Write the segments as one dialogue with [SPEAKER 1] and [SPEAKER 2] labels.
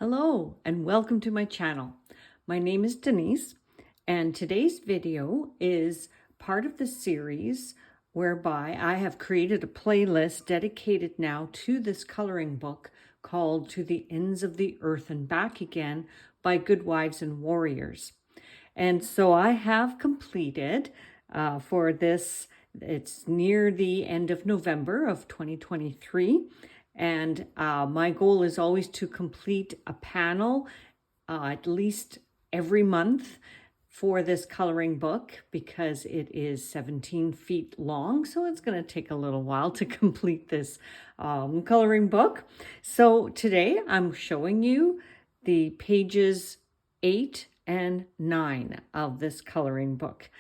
[SPEAKER 1] Hello and welcome to my channel. My name is Denise and today's video is part of the series whereby I have created a playlist dedicated now to this coloring book called To the Ends of the Earth and Back Again by Goodwives and Warriors. And so I have completed for this, it's near the end of November of 2023. And my goal is always to complete a panel at least every month for this coloring book because it is 17 feet long. So it's going to take a little while to complete this coloring book. So today I'm showing you the pages 8 and 9 of this coloring book.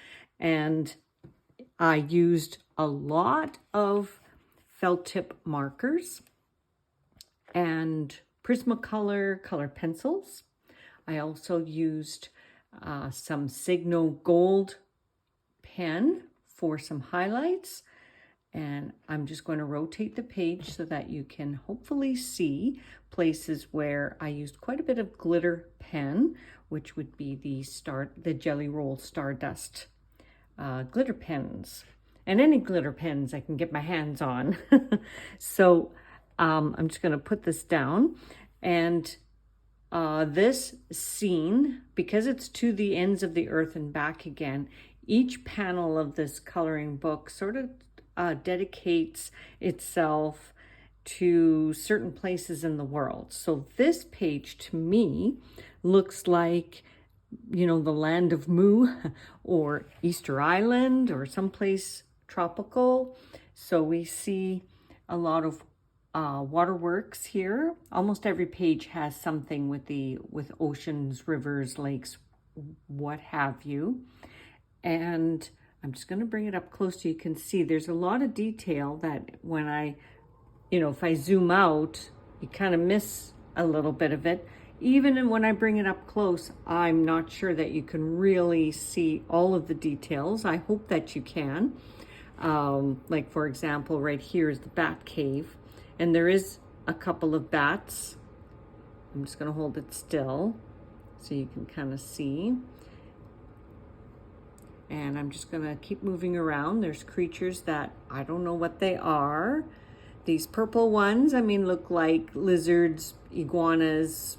[SPEAKER 1] And I used a lot of felt tip markers and Prismacolor color pencils. I also used some Signal Gold pen for some highlights. And I'm just going to rotate the page so that you can hopefully see places where I used quite a bit of glitter pen, which would be the Jelly Roll Stardust glitter pens. And any glitter pens I can get my hands on. So I'm just going to put this down, and this scene, because it's to the ends of the earth and back again, each panel of this coloring book sort of dedicates itself to certain places in the world. So this page to me looks like, you know, the land of Mu or Easter Island or someplace tropical. So we see a lot of waterworks here. Almost every page has something with oceans, rivers, lakes, what have you. And I'm just going to bring it up close so you can see there's a lot of detail that when if I zoom out, you kind of miss a little bit of it. Even when I bring it up close, I'm not sure that you can really see all of the details. I hope that you can. Like for example, right here is the bat cave. And there is a couple of bats. I'm just going to hold it still so you can kind of see. And I'm just going to keep moving around. There's creatures that I don't know what they are. These purple ones, look like lizards, iguanas,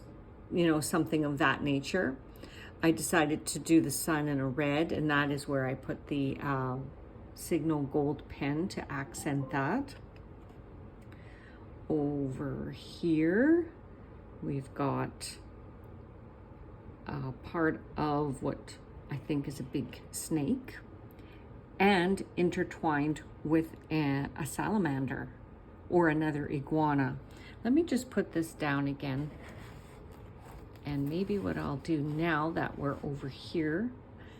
[SPEAKER 1] something of that nature. I decided to do the sun in a red, and that is where I put the Signal Gold pen to accent that. Over here, we've got part of what I think is a big snake and intertwined with a salamander or another iguana. Let me just put this down again. And maybe what I'll do now that we're over here,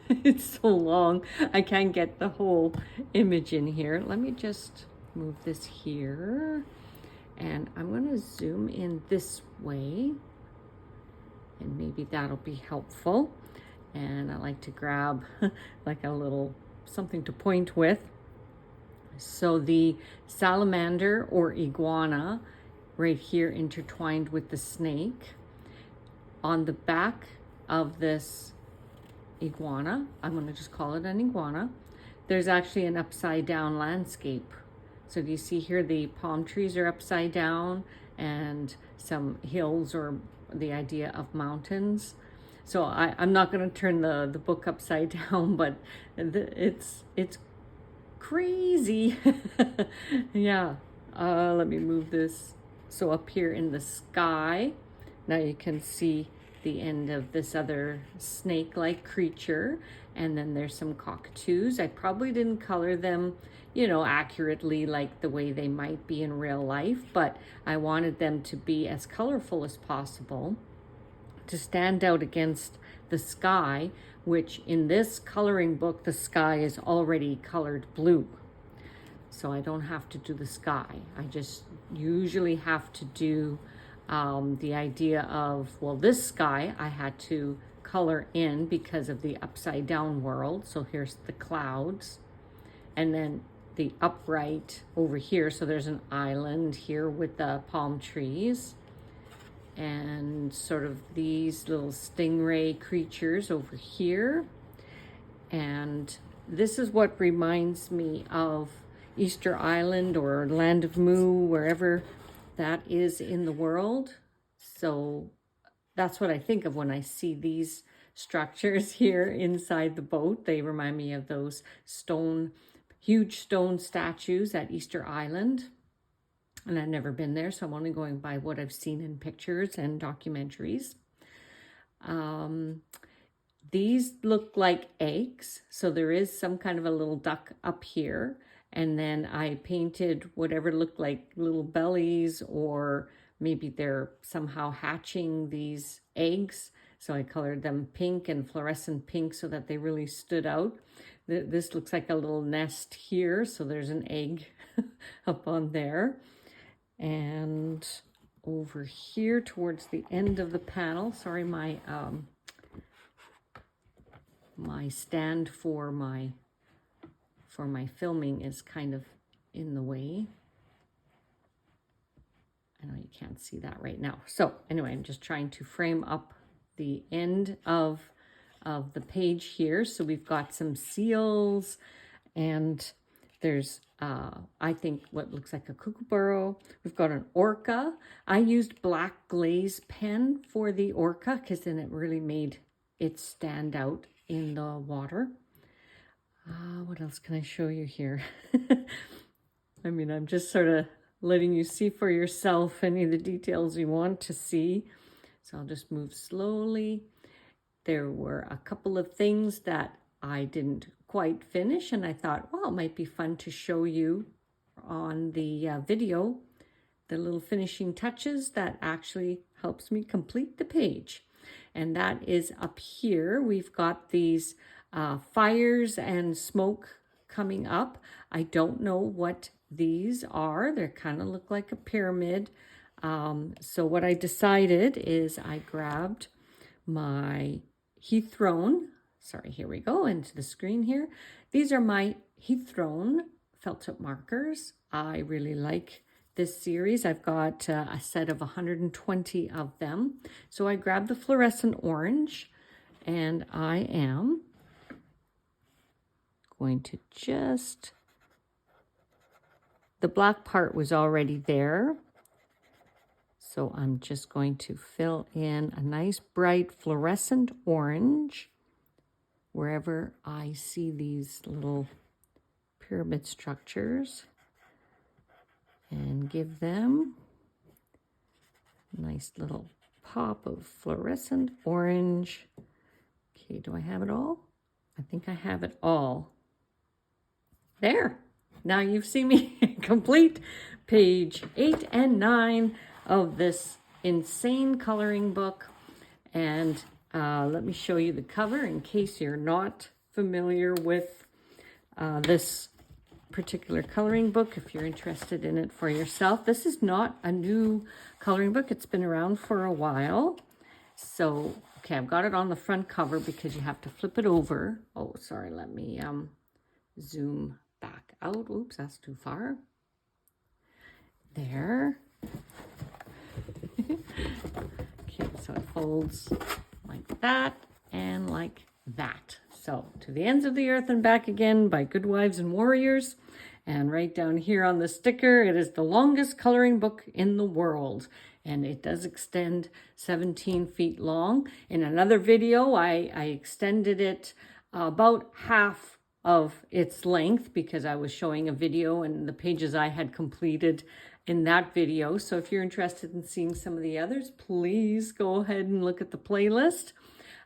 [SPEAKER 1] it's so long, I can't get the whole image in here. Let me just move this here. And I'm going to zoom in this way, and maybe that'll be helpful. And I like to grab like a little something to point with. So the salamander or iguana right here intertwined with the snake. On the back of this iguana, I'm going to just call it an iguana, there's actually an upside down landscape. So do you see here the palm trees are upside down and some hills or the idea of mountains. So I'm not going to turn the book upside down, but it's crazy. Yeah. Let me move this. So up here in the sky, now you can see the end of this other snake-like creature. And then there's some cockatoos. I probably didn't color them, accurately like the way they might be in real life, but I wanted them to be as colorful as possible to stand out against the sky, which in this coloring book, the sky is already colored blue. So I don't have to do the sky. I just usually have to do the idea of, well, this sky I had to color in because of the upside down world. So here's the clouds, and then the upright over here. So there's an island here with the palm trees, and sort of these little stingray creatures over here. And this is what reminds me of Easter Island or Land of Mu, wherever that is in the world. So that's what I think of when I see these structures here inside the boat. They remind me of those huge stone statues at Easter Island. And I've never been there, so I'm only going by what I've seen in pictures and documentaries. These look like eggs, so there is some kind of a little duck up here. And then I painted whatever looked like little bellies, or maybe they're somehow hatching these eggs. So I colored them pink and fluorescent pink so that they really stood out. This looks like a little nest here, so there's an egg up on there. And over here towards the end of the panel, sorry, my stand for my filming is kind of in the way. I know you can't see that right now. So anyway, I'm just trying to frame up the end of the page here. So we've got some seals, and there's I think what looks like a kookaburra. We've got an orca. I used black glaze pen for the orca because then it really made it stand out in the water. What else can I show you here? I mean, I'm just sort of letting you see for yourself any of the details you want to see. So I'll just move slowly. There were a couple of things that I didn't quite finish, and I thought, well, it might be fun to show you on the video the little finishing touches that actually helps me complete the page. And that is up here. We've got these fires and smoke coming up. I don't know what these are. They kind of look like a pyramid. So what I decided is I grabbed my heat thrown. Sorry, here we go into the screen here. These are my heat thrown felt tip markers. I really like this series. I've got a set of 120 of them. So I grabbed the fluorescent orange, and I am going to just, the black part was already there. So I'm just going to fill in a nice bright fluorescent orange wherever I see these little pyramid structures, and give them a nice little pop of fluorescent orange. Okay, do I have it all? I think I have it all. There. Now you've seen me complete page 8 and 9 of this insane coloring book. And let me show you the cover in case you're not familiar with this particular coloring book, if you're interested in it for yourself. This is not a new coloring book. It's been around for a while. So, okay, I've got it on the front cover because you have to flip it over. Oh, sorry, let me zoom back out. Oops, that's too far. There. Okay, so it folds like that and like that. So, To the Ends of the Earth and Back Again by Goodwives and Warriors. And right down here on the sticker, it is the longest coloring book in the world. And it does extend 17 feet long. In another video, I extended it about half of its length because I was showing a video and the pages I had completed in that video. So if you're interested in seeing some of the others, please go ahead and look at the playlist.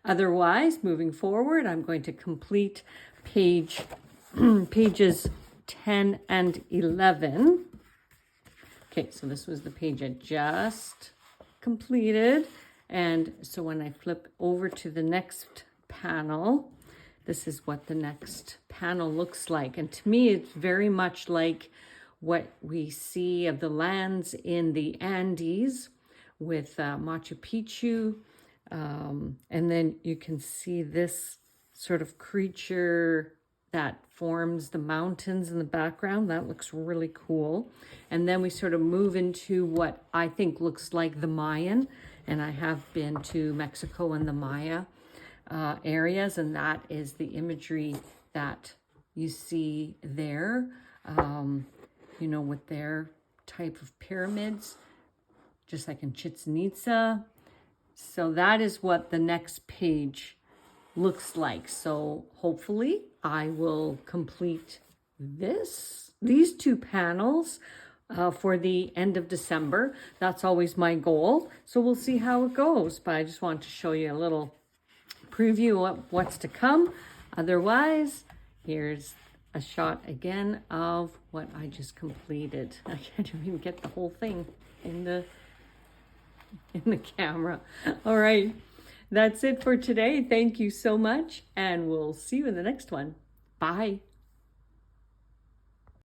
[SPEAKER 1] Otherwise, moving forward, I'm going to complete pages 10 and 11. Okay, so this was the page I just completed. And so when I flip over to the next panel, this is what the next panel looks like. And to me, it's very much like what we see of the lands in the Andes with Machu Picchu. And then you can see this sort of creature that forms the mountains in the background. That looks really cool. And then we sort of move into what I think looks like the Mayan. And I have been to Mexico and the Maya areas, and that is the imagery that you see there, you know, with their type of pyramids, just like in Chichen Itza. So that is what the next page looks like. So hopefully I will complete these 2 panels for the end of December. That's always my goal. So we'll see how it goes. But I just want to show you a little preview of what's to come. Otherwise, here's a shot again of what I just completed. I can't even get the whole thing in the camera. All right, that's it for today. Thank you so much, and we'll see you in the next one. Bye.